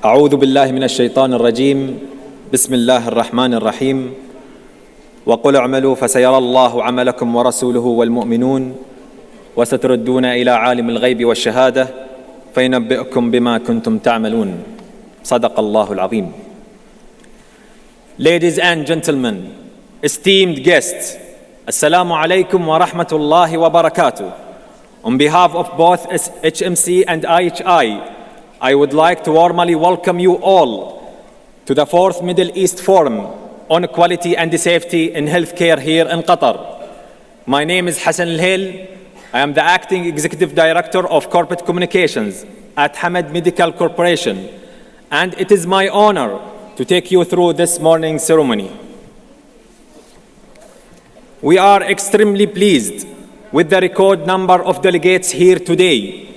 أعوذ بالله من الشيطان الرجيم بسم الله الرحمن الرحيم وقل اعملوا فسيرى الله عملكم ورسوله والمؤمنون وستردون إلى عالم الغيب والشهادة فينبئكم بما كنتم تعملون صدق الله العظيم. Ladies and gentlemen, esteemed guests, Assalamu alaikum wa rahmatullahi wa barakatuh. On behalf of both HMC and IHI, I would like to warmly welcome you all to the 4th Middle East Forum on Quality and Safety in Healthcare here in Qatar. My name is Hassan Al-Hail. I am the Acting Executive Director of Corporate Communications at Hamad Medical Corporation, and it is my honor to take you through this morning's ceremony. We are extremely pleased with the record number of delegates here today.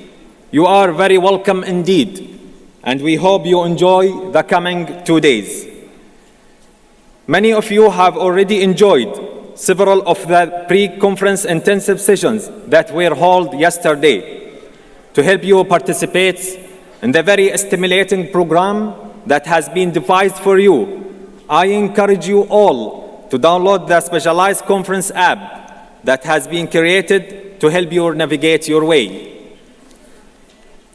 You are very welcome indeed, and we hope you enjoy the coming 2 days. Many of you have already enjoyed several of the pre-conference intensive sessions that were held yesterday. To help you participate in the very stimulating program that has been devised for you, I encourage you all to download the specialized conference app that has been created to help you navigate your way.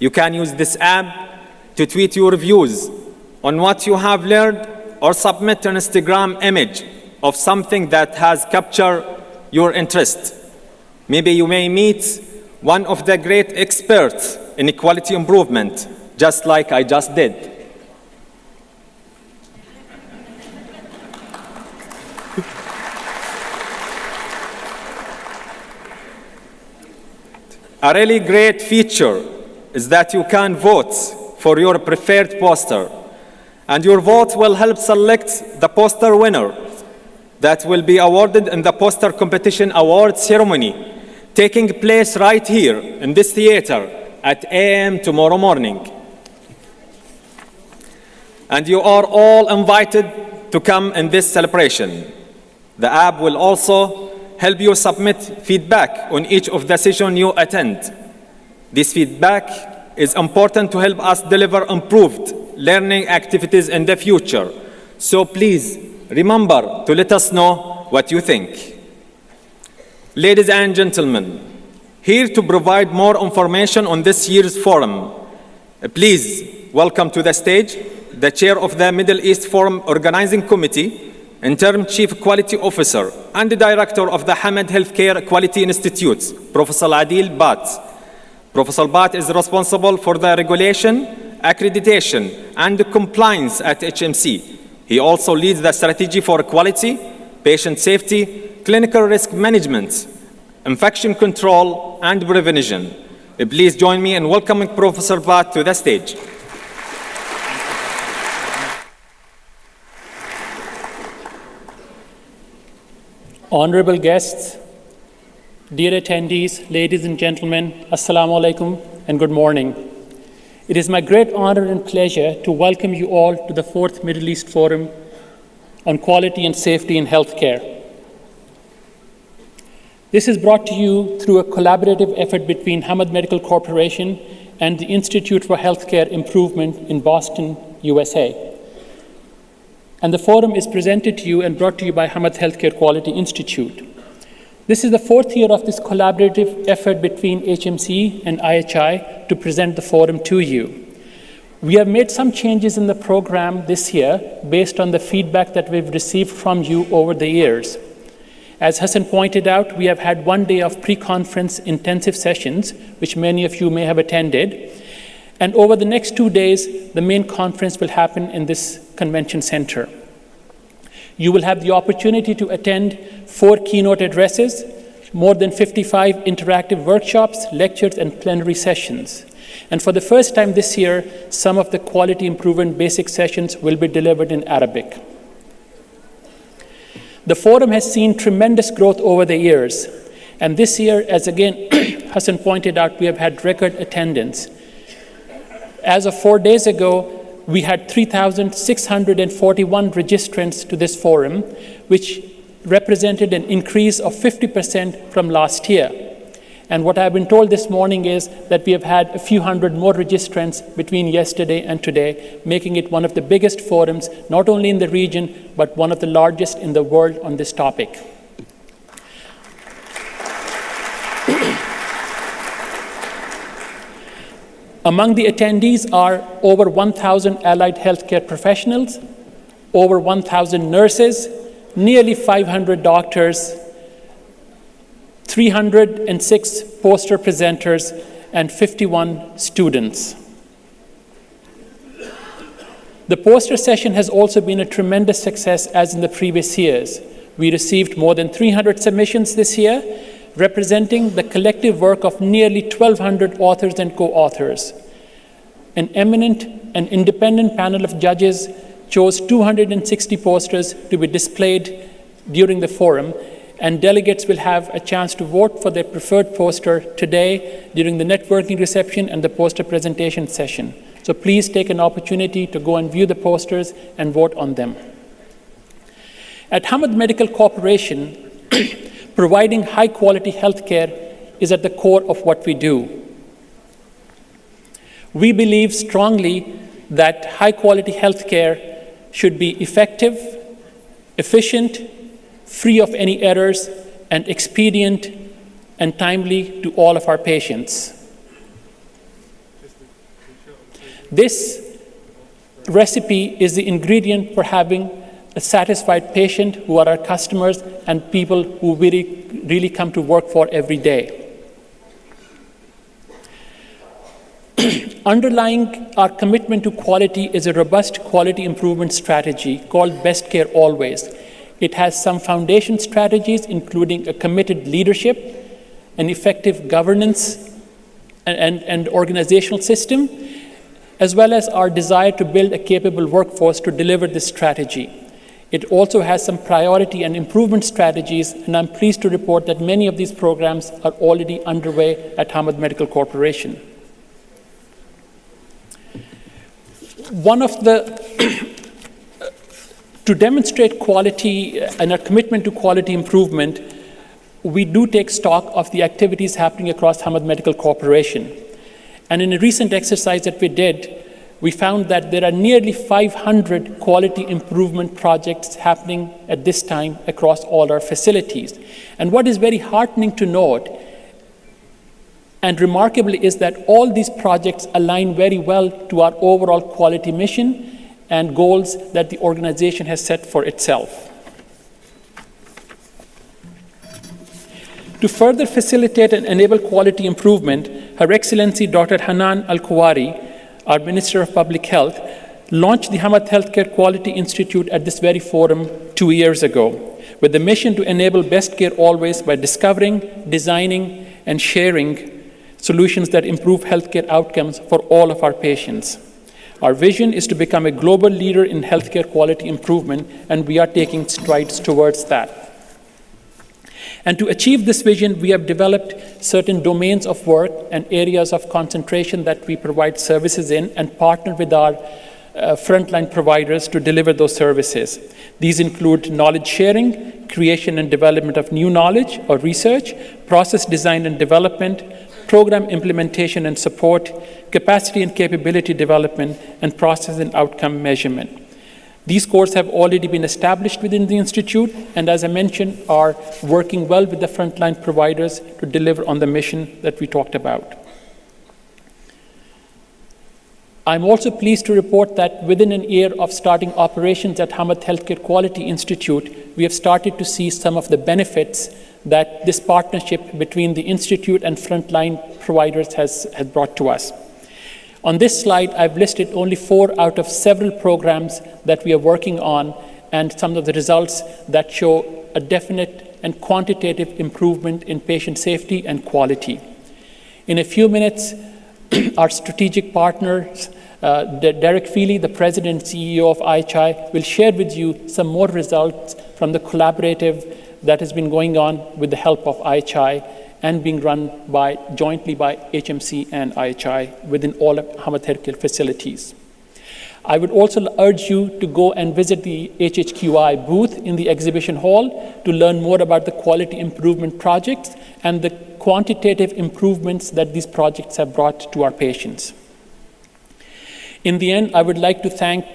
You can use this app to tweet your views on what you have learned or submit an Instagram image of something that has captured your interest. Maybe you may meet one of the great experts in quality improvement, just like I just did. A really great feature is that you can vote for your preferred poster, and your vote will help select the poster winner that will be awarded in the Poster Competition Award ceremony taking place right here in this theater at 8 a.m. tomorrow morning. And you are all invited to come in this celebration. The app will also help you submit feedback on each of the sessions you attend. This feedback is important to help us deliver improved learning activities in the future. So please remember to let us know what you think. Ladies and gentlemen, here to provide more information on this year's forum, please welcome to the stage the chair of the Middle East Forum Organizing Committee, Interim Chief Quality Officer and the Director of the Hamad Healthcare Quality Institute, Professor Adil Bat. Professor Bat is responsible for the regulation, accreditation, and compliance at HMC. He also leads the strategy for quality, patient safety, clinical risk management, infection control, and prevention. Please join me in welcoming Professor Bat to the stage. Honorable guests, dear attendees, ladies and gentlemen, Assalamu alaikum and good morning. It is my great honor and pleasure to welcome you all to the 4th Middle East Forum on Quality and Safety in Healthcare. This is brought to you through a collaborative effort between Hamad Medical Corporation and the Institute for Healthcare Improvement in Boston, USA. And the forum is presented to you and brought to you by Hamad Healthcare Quality Institute. This is the 4th year of this collaborative effort between HMC and IHI to present the forum to you. We have made some changes in the program this year based on the feedback that we've received from you over the years. As Hassan pointed out, we have had 1 day of pre-conference intensive sessions, which many of you may have attended. And over the next 2 days, the main conference will happen in this convention center. You will have the opportunity to attend 4 keynote addresses, more than 55 interactive workshops, lectures, and plenary sessions. And for the first time this year, some of the quality improvement basic sessions will be delivered in Arabic. The forum has seen tremendous growth over the years. And this year, as again Hassan pointed out, we have had record attendance. As of 4 days ago, we had 3,641 registrants to this forum, which represented an increase of 50% from last year. And what I've been told this morning is that we have had a few hundred more registrants between yesterday and today, making it one of the biggest forums, not only in the region, but one of the largest in the world on this topic. Among the attendees are over 1,000 allied healthcare professionals, over 1,000 nurses, nearly 500 doctors, 306 poster presenters, and 51 students. The poster session has also been a tremendous success as in the previous years. We received more than 300 submissions this year, representing the collective work of nearly 1,200 authors and co-authors. An eminent and independent panel of judges chose 260 posters to be displayed during the forum, and delegates will have a chance to vote for their preferred poster today during the networking reception and the poster presentation session. So please take an opportunity to go and view the posters and vote on them. At Hamad Medical Corporation, providing high-quality healthcare is at the core of what we do. We believe strongly that high-quality healthcare should be effective, efficient, free of any errors, and expedient and timely to all of our patients. This recipe is the ingredient for having a satisfied patient who are our customers and people who really come to work for every day. Underlying our commitment to quality is a robust quality improvement strategy called Best Care Always. It has some foundation strategies, including a committed leadership, an effective governance and organizational system, as well as our desire to build a capable workforce to deliver this strategy. It also has some priority and improvement strategies, and I'm pleased to report that many of these programs are already underway at Hamad Medical Corporation. To demonstrate quality and our commitment to quality improvement, we do take stock of the activities happening across Hamad Medical Corporation. And in a recent exercise that we did, we found that there are nearly 500 quality improvement projects happening at this time across all our facilities. And what is very heartening to note and remarkably is that all these projects align very well to our overall quality mission and goals that the organization has set for itself. To further facilitate and enable quality improvement, Her Excellency Dr. Hanan Al-Kuwari, our Minister of Public Health, launched the Hamad Healthcare Quality Institute at this very forum 2 years ago, with the mission to enable best care always by discovering, designing, and sharing solutions that improve healthcare outcomes for all of our patients. Our vision is to become a global leader in healthcare quality improvement, and we are taking strides towards that. And to achieve this vision, we have developed certain domains of work and areas of concentration that we provide services in and partner with our frontline providers to deliver those services. These include knowledge sharing, creation and development of new knowledge or research, process design and development, program implementation and support, capacity and capability development, and process and outcome measurement. These cores have already been established within the Institute, and as I mentioned, are working well with the frontline providers to deliver on the mission that we talked about. I'm also pleased to report that within an year of starting operations at Hamad Healthcare Quality Institute, we have started to see some of the benefits that this partnership between the Institute and frontline providers has brought to us. On this slide, I've listed only 4 out of several programs that we are working on and some of the results that show a definite and quantitative improvement in patient safety and quality. In a few minutes, our strategic partners, Derek Feely, the President and CEO of IHI, will share with you some more results from the collaborative that has been going on with the help of IHI and being run jointly by HMC and IHI within all of Hamad Healthcare facilities. I would also urge you to go and visit the HHQI booth in the exhibition hall to learn more about the quality improvement projects and the quantitative improvements that these projects have brought to our patients. In the end, I would like to thank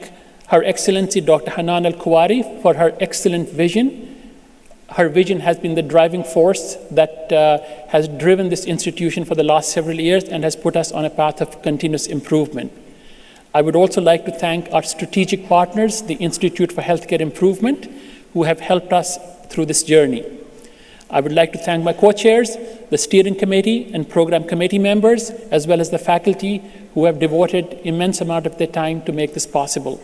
Her Excellency Dr. Hanan Al-Kuwari for her excellent vision. Her vision has been the driving force that has driven this institution for the last several years and has put us on a path of continuous improvement. I would also like to thank our strategic partners, the Institute for Healthcare Improvement, who have helped us through this journey. I would like to thank my co-chairs, the steering committee and program committee members, as well as the faculty who have devoted immense amount of their time to make this possible.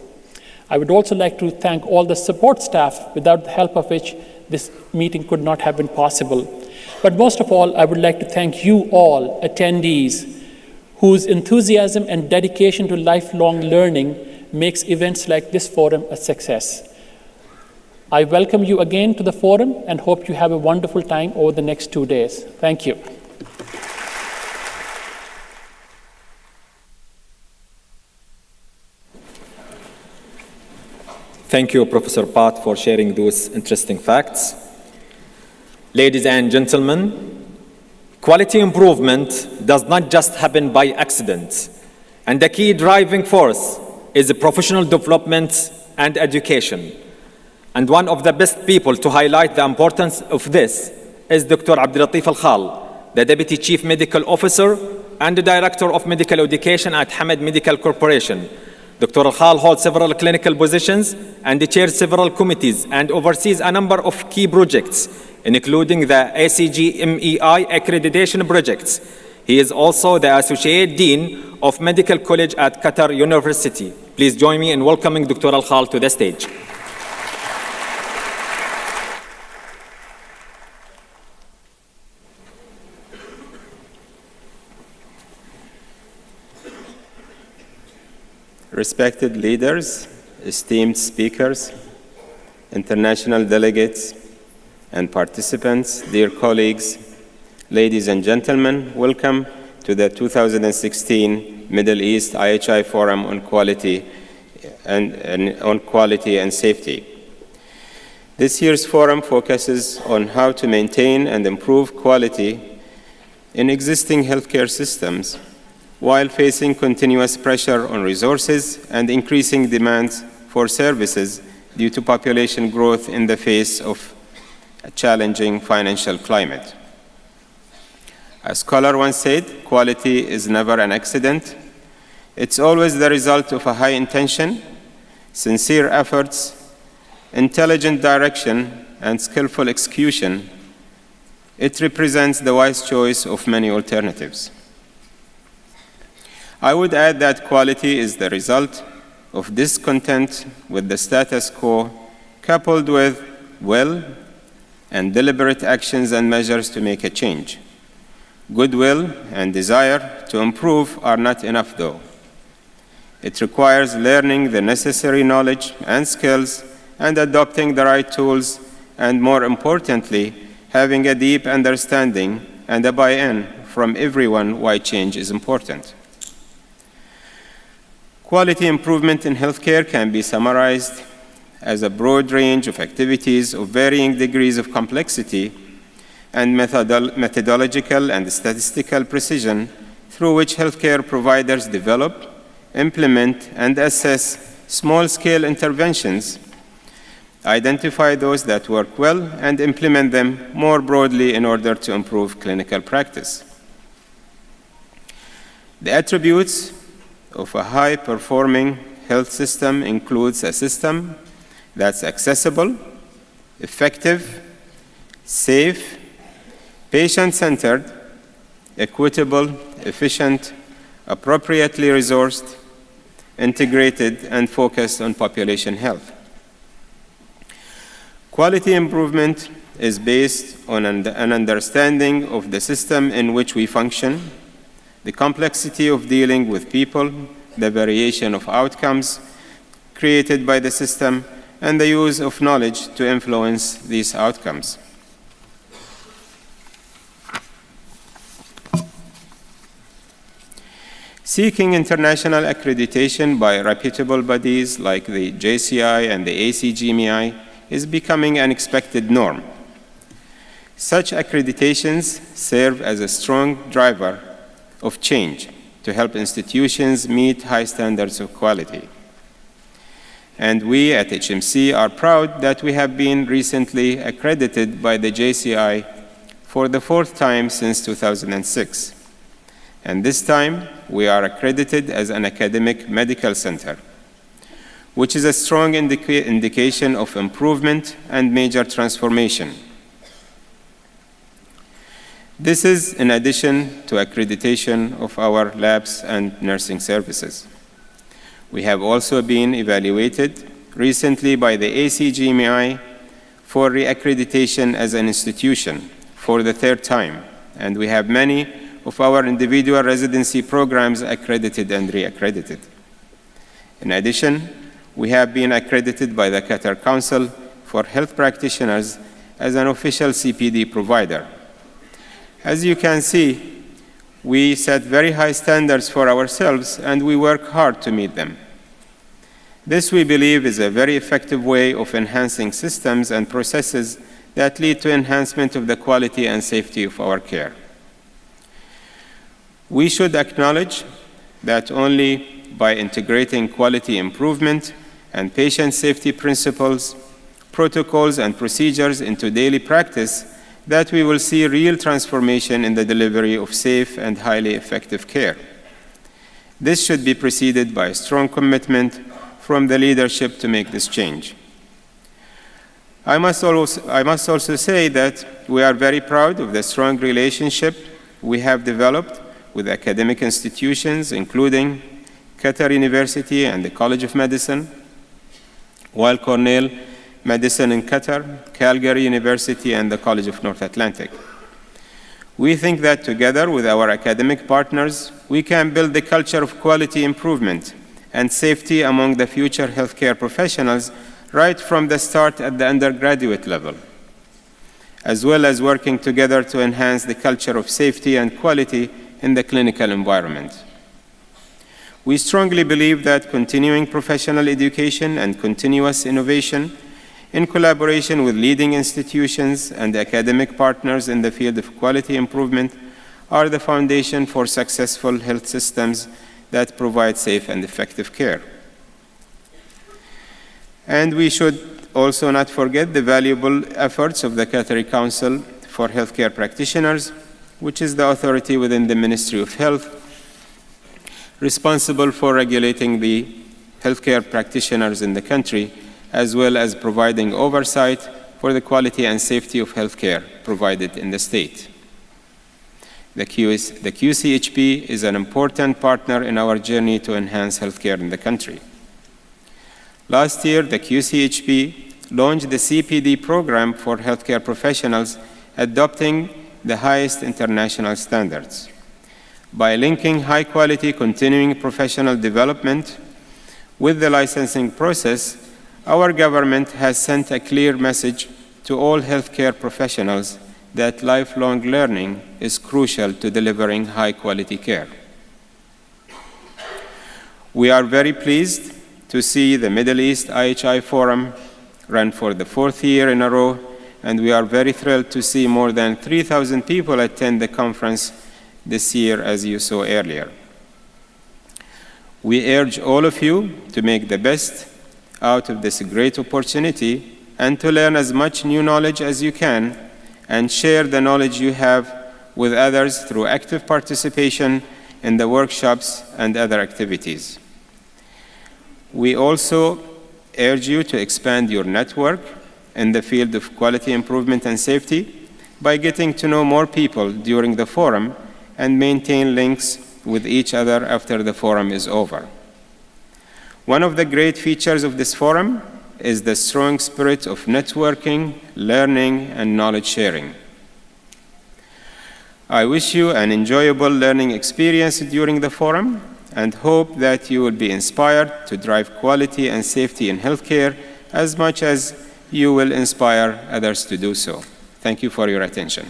I would also like to thank all the support staff, without the help of which this meeting could not have been possible. But most of all, I would like to thank you all, attendees, whose enthusiasm and dedication to lifelong learning makes events like this forum a success. I welcome you again to the forum and hope you have a wonderful time over the next 2 days. Thank you. Thank you, Professor Pat, for sharing those interesting facts. Ladies and gentlemen, quality improvement does not just happen by accident, and the key driving force is professional development and education. And one of the best people to highlight the importance of this is Dr. Abdulatif Al-Khal, the Deputy Chief Medical Officer and the Director of Medical Education at Hamad Medical Corporation. Dr. Al-Khal holds several clinical positions and chairs several committees and oversees a number of key projects, including the ACG MEI accreditation projects. He is also the Associate Dean of Medical College at Qatar University. Please join me in welcoming Dr. Al-Khal to the stage. Respected leaders, esteemed speakers, international delegates, and participants, dear colleagues, ladies and gentlemen, welcome to the 2016 Middle East IHI Forum on Quality and Safety. This year's forum focuses on how to maintain and improve quality in existing healthcare systems while facing continuous pressure on resources and increasing demands for services due to population growth in the face of a challenging financial climate. A scholar once said, quality is never an accident. It's always the result of a high intention, sincere efforts, intelligent direction, and skillful execution. It represents the wise choice of many alternatives. I would add that quality is the result of discontent with the status quo, coupled with will and deliberate actions and measures to make a change. Goodwill and desire to improve are not enough, though. It requires learning the necessary knowledge and skills and adopting the right tools, and more importantly, having a deep understanding and a buy-in from everyone why change is important. Quality improvement in healthcare can be summarized as a broad range of activities of varying degrees of complexity and methodological and statistical precision through which healthcare providers develop, implement, and assess small-scale interventions, identify those that work well, and implement them more broadly in order to improve clinical practice. The attributes of a high-performing health system includes a system that's accessible, effective, safe, patient-centered, equitable, efficient, appropriately resourced, integrated, and focused on population health. Quality improvement is based on an understanding of the system in which we function, the complexity of dealing with people, the variation of outcomes created by the system, and the use of knowledge to influence these outcomes. Seeking international accreditation by reputable bodies like the JCI and the ACGMI is becoming an expected norm. Such accreditations serve as a strong driver of change to help institutions meet high standards of quality. And we at HMC are proud that we have been recently accredited by the JCI for the 4th time since 2006. And this time, we are accredited as an academic medical center, which is a strong indication of improvement and major transformation. This is in addition to accreditation of our labs and nursing services. We have also been evaluated recently by the ACGMI for reaccreditation as an institution for the 3rd time, and we have many of our individual residency programs accredited and reaccredited. In addition, we have been accredited by the Qatar Council for Health Practitioners as an official CPD provider. As you can see, we set very high standards for ourselves and we work hard to meet them. This, we believe, is a very effective way of enhancing systems and processes that lead to enhancement of the quality and safety of our care. We should acknowledge that only by integrating quality improvement and patient safety principles, protocols, and procedures into daily practice that we will see real transformation in the delivery of safe and highly effective care. This should be preceded by a strong commitment from the leadership to make this change. I must also say that we are very proud of the strong relationship we have developed with academic institutions, including Qatar University and the College of Medicine, Weill Cornell Medicine in Qatar, Calgary University, and the College of North Atlantic. We think that together with our academic partners, we can build the culture of quality improvement and safety among the future healthcare professionals right from the start at the undergraduate level, as well as working together to enhance the culture of safety and quality in the clinical environment. We strongly believe that continuing professional education and continuous innovation in collaboration with leading institutions and academic partners in the field of quality improvement are the foundation for successful health systems that provide safe and effective care. And we should also not forget the valuable efforts of the Qatari Council for Healthcare Practitioners, which is the authority within the Ministry of Health responsible for regulating the healthcare practitioners in the country, as well as providing oversight for the quality and safety of healthcare provided in the state. The QCHP is an important partner in our journey to enhance healthcare in the country. Last year, the QCHP launched the CPD program for healthcare professionals, adopting the highest international standards. By linking high-quality continuing professional development with the licensing process, our government has sent a clear message to all healthcare professionals that lifelong learning is crucial to delivering high-quality care. We are very pleased to see the Middle East IHI Forum run for the 4th year in a row, and we are very thrilled to see more than 3,000 people attend the conference this year, as you saw earlier. We urge all of you to make the best out of this great opportunity and to learn as much new knowledge as you can and share the knowledge you have with others through active participation in the workshops and other activities. We also urge you to expand your network in the field of quality improvement and safety by getting to know more people during the forum and maintain links with each other after the forum is over. One of the great features of this forum is the strong spirit of networking, learning, and knowledge sharing. I wish you an enjoyable learning experience during the forum and hope that you will be inspired to drive quality and safety in healthcare as much as you will inspire others to do so. Thank you for your attention.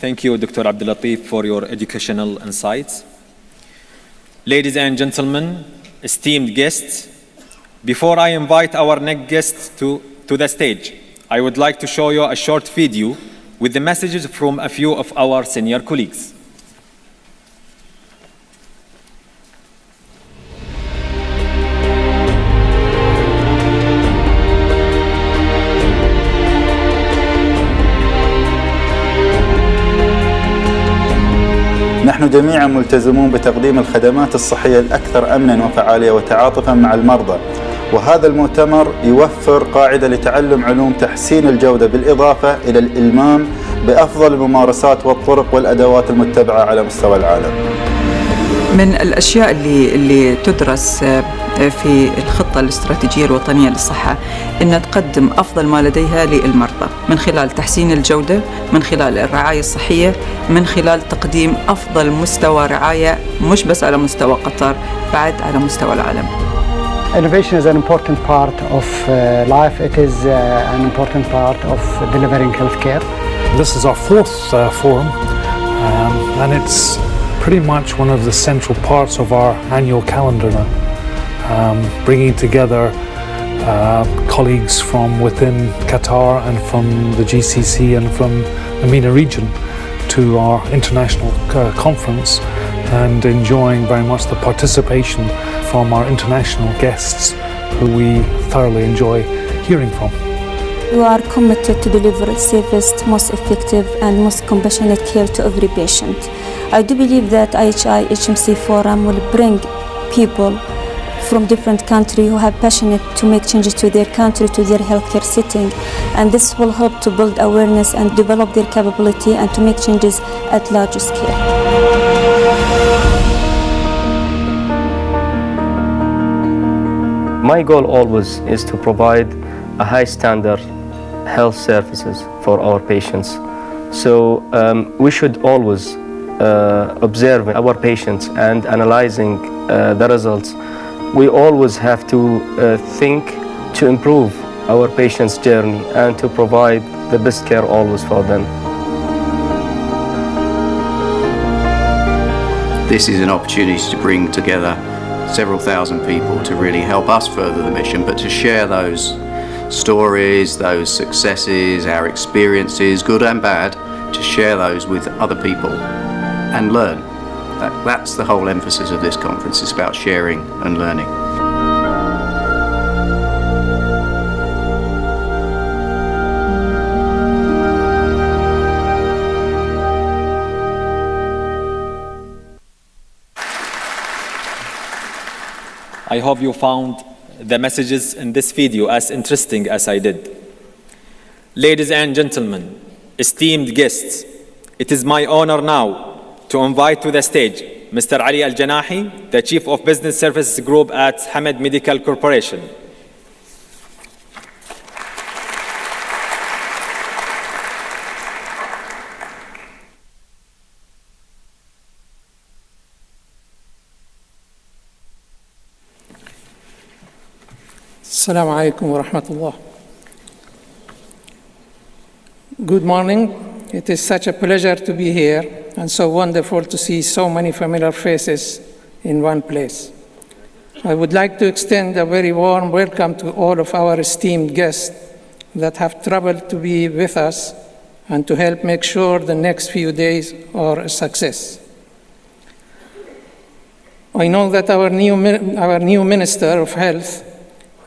Thank you, Dr. Abdul Latif, for your educational insights. Ladies and gentlemen, esteemed guests, before I invite our next guest to the stage, I would like to show you a short video with the messages from a few of our senior colleagues. نحن جميعا ملتزمون بتقديم الخدمات الصحية الأكثر أمنا وفعالية وتعاطفا مع المرضى، وهذا المؤتمر يوفر قاعدة لتعلم علوم تحسين الجودة بالإضافة إلى الإلمام بأفضل الممارسات والطرق والأدوات المتبعة على مستوى العالم. من الأشياء اللي تدرس في الخطة الاستراتيجية الوطنية للصحة أن تقدم أفضل ما لديها للمرضى من خلال تحسين الجودة، من خلال الرعاية الصحية، من خلال تقديم أفضل مستوى رعاية مش بس على مستوى قطر، بعد على مستوى العالم. Innovation is an important part of life. It is an important part of delivering healthcare. This is our fourth forum, and it's pretty much one of the central parts of our annual calendar now, bringing together colleagues from within Qatar and from the GCC and from the MENA region to our international conference, and enjoying very much the participation from our international guests who we thoroughly enjoy hearing from. We are committed to deliver the safest, most effective and most compassionate care to every patient. I do believe that IHI HMC Forum will bring people from different countries who have passionate to make changes to their country, to their healthcare setting, and this will help to build awareness and develop their capability and to make changes at large scale. My goal always is to provide a high standard health services for our patients. So we should always observe our patients and analyzing the results. We always have to think to improve our patients' journey and to provide the best care always for them. This is an opportunity to bring together several thousand people to really help us further the mission, but to share those stories, those successes, our experiences, good and bad, to share those with other people and learn. That's the whole emphasis of this conference. It's about sharing and learning. I hope you found the messages in this video as interesting as I did. Ladies and gentlemen, esteemed guests, it is my honor now to invite to the stage Mr. Ali Al-Janahi, the Chief of Business Services Group at Hamad Medical Corporation. Assalamu alaikum wa rahmatullah. Good morning. It is such a pleasure to be here and so wonderful to see so many familiar faces in one place. I would like to extend a very warm welcome to all of our esteemed guests that have traveled to be with us and to help make sure the next few days are a success. I know that our new Minister of Health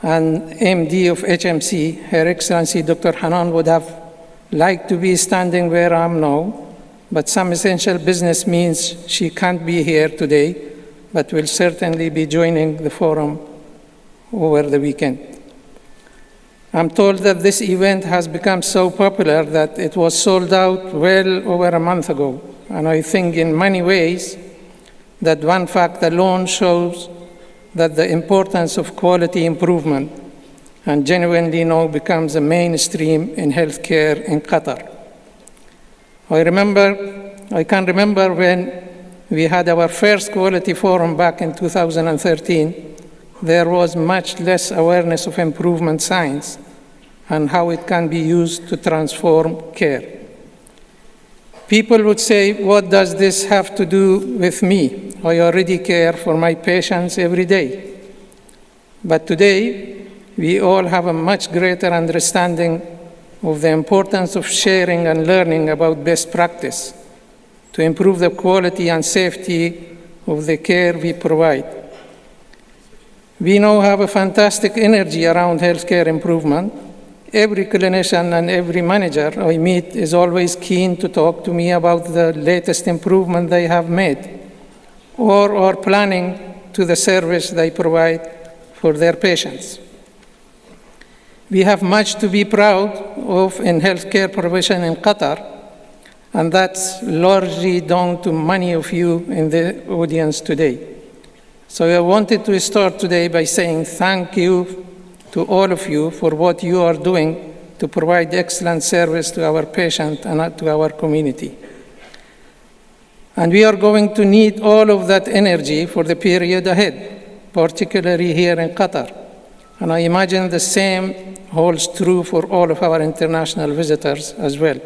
and MD of HMC, Her Excellency Dr. Hanan, would have liked to be standing where I am now, but some essential business means she can't be here today, but will certainly be joining the forum over the weekend. I'm told that this event has become so popular that it was sold out well over a month ago, and I think in many ways that one fact alone shows that the importance of quality improvement and genuinely now becomes a mainstream in healthcare in Qatar. I can remember when we had our first quality forum back in 2013, there was much less awareness of improvement science and how it can be used to transform care. People would say, what does this have to do with me? I already care for my patients every day. But today, we all have a much greater understanding of the importance of sharing and learning about best practice to improve the quality and safety of the care we provide. We now have a fantastic energy around healthcare improvement. Every clinician and every manager I meet is always keen to talk to me about the latest improvement they have made or are planning to the service they provide for their patients. We have much to be proud of in healthcare provision in Qatar, and that's largely down to many of you in the audience today. So I wanted to start today by saying thank you to all of you for what you are doing to provide excellent service to our patients and to our community. And we are going to need all of that energy for the period ahead, particularly here in Qatar. And I imagine the same holds true for all of our international visitors as well.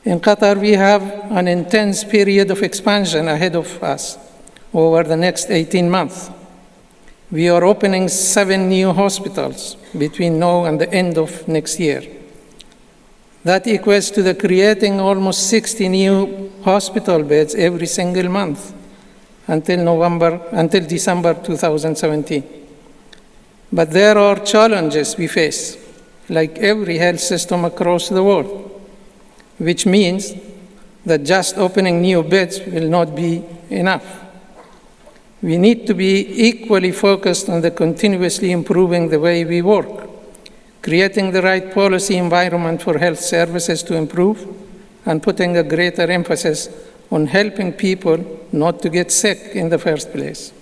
In Qatar, we have an intense period of expansion ahead of us over the next 18 months. We are opening 7 new hospitals between now and the end of next year. That equates to the creating almost 60 new hospital beds every single month until December 2017. But there are challenges we face, like every health system across the world, which means that just opening new beds will not be enough. We need to be equally focused on the continuously improving the way we work, creating the right policy environment for health services to improve, and putting a greater emphasis on helping people not to get sick in the first place.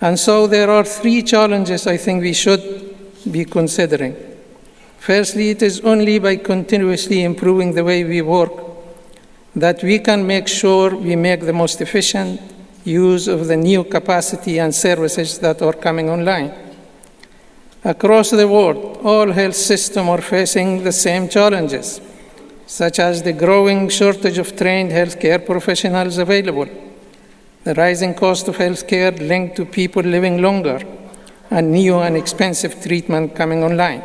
And so there are 3 challenges I think we should be considering. Firstly, it is only by continuously improving the way we work that we can make sure we make the most efficient use of the new capacity and services that are coming online. Across the world, all health systems are facing the same challenges, such as the growing shortage of trained healthcare professionals available, the rising cost of healthcare linked to people living longer, and new and expensive treatment coming online.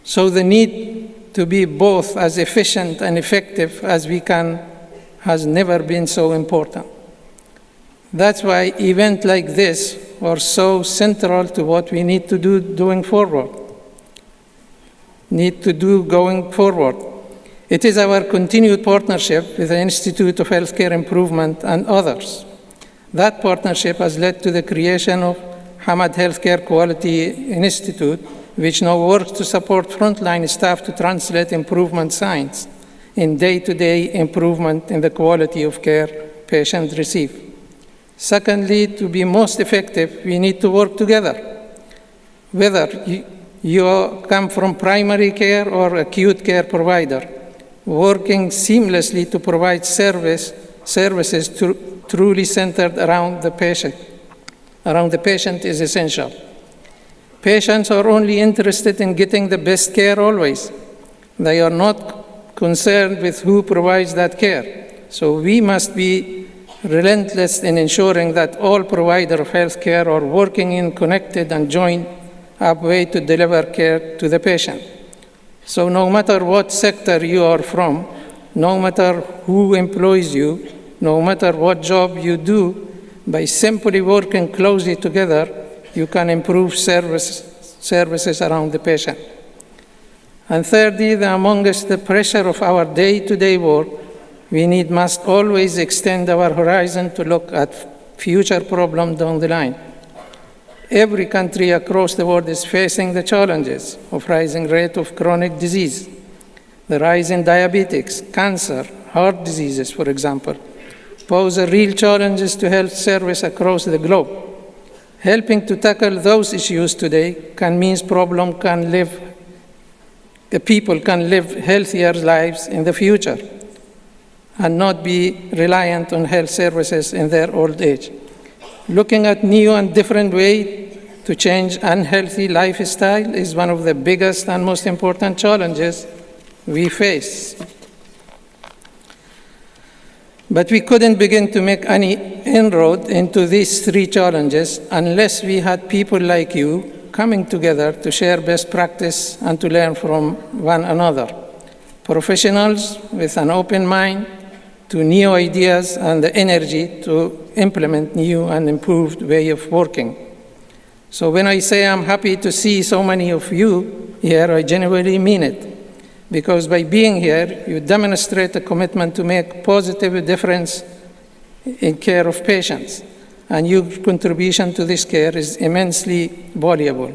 So the need to be both as efficient and effective as we can has never been so important. That's why events like this are so central to what we need to do going forward. It is our continued partnership with the Institute of Healthcare Improvement and others. That partnership has led to the creation of Hamad Healthcare Quality Institute, which now works to support frontline staff to translate improvement science in day-to-day improvement in the quality of care patients receive. Secondly, to be most effective, we need to work together. Whether you come from primary care or acute care provider, working seamlessly to provide services truly centered around the patient. Around the patient is essential. Patients are only interested in getting the best care always. They are not concerned with who provides that care. So we must be relentless in ensuring that all providers of health care are working in connected and joined up way to deliver care to the patient. So no matter what sector you are from, no matter who employs you, no matter what job you do, by simply working closely together, you can improve services around the patient. And thirdly, amongst the pressure of our day-to-day work, we must always extend our horizon to look at future problems down the line. Every country across the world is facing the challenges of rising rate of chronic disease, the rise in diabetes, cancer, heart diseases, for example, pose real challenges to health service across the globe. Helping to tackle those issues today people can live healthier lives in the future and not be reliant on health services in their old age. Looking at new and different ways to change unhealthy lifestyle is one of the biggest and most important challenges we face. But we couldn't begin to make any inroad into these three challenges unless we had people like you coming together to share best practice and to learn from one another. Professionals with an open mind to new ideas and the energy to implement new and improved way of working. So when I say I'm happy to see so many of you here, I genuinely mean it. Because by being here, you demonstrate a commitment to make positive difference in care of patients. And your contribution to this care is immensely valuable.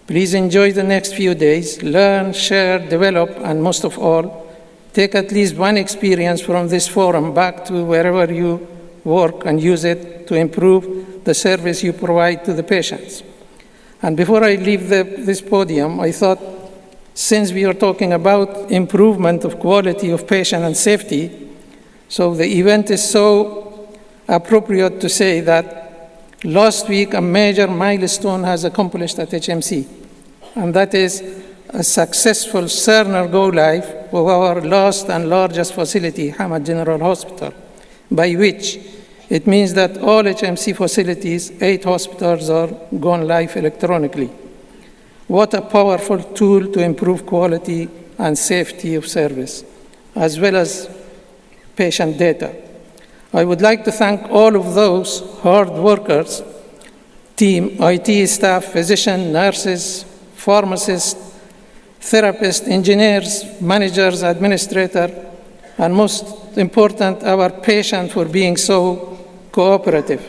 Please enjoy the next few days, learn, share, develop, and most of all, take at least one experience from this forum back to wherever you work and use it to improve the service you provide to the patients. And before I leave this podium, I thought, since we are talking about improvement of quality of patient and safety, so the event is so appropriate to say that last week a major milestone has accomplished at HMC, and that is a successful Cerner go live of our last and largest facility, Hamad General Hospital, by which it means that all HMC facilities, 8 hospitals, are gone live electronically. What a powerful tool to improve quality and safety of service, as well as patient data. I would like to thank all of those hard workers, team, IT staff, physicians, nurses, pharmacists, therapists, engineers, managers, administrators, and most important, our patients for being so cooperative.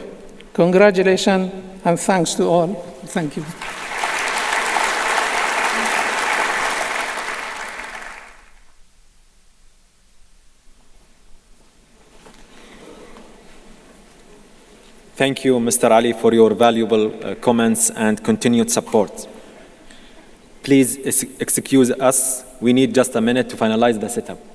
Congratulations and thanks to all. Thank you. Thank you, Mr. Ali, for your valuable comments and continued support. Please excuse us. We need just a minute to finalize the setup.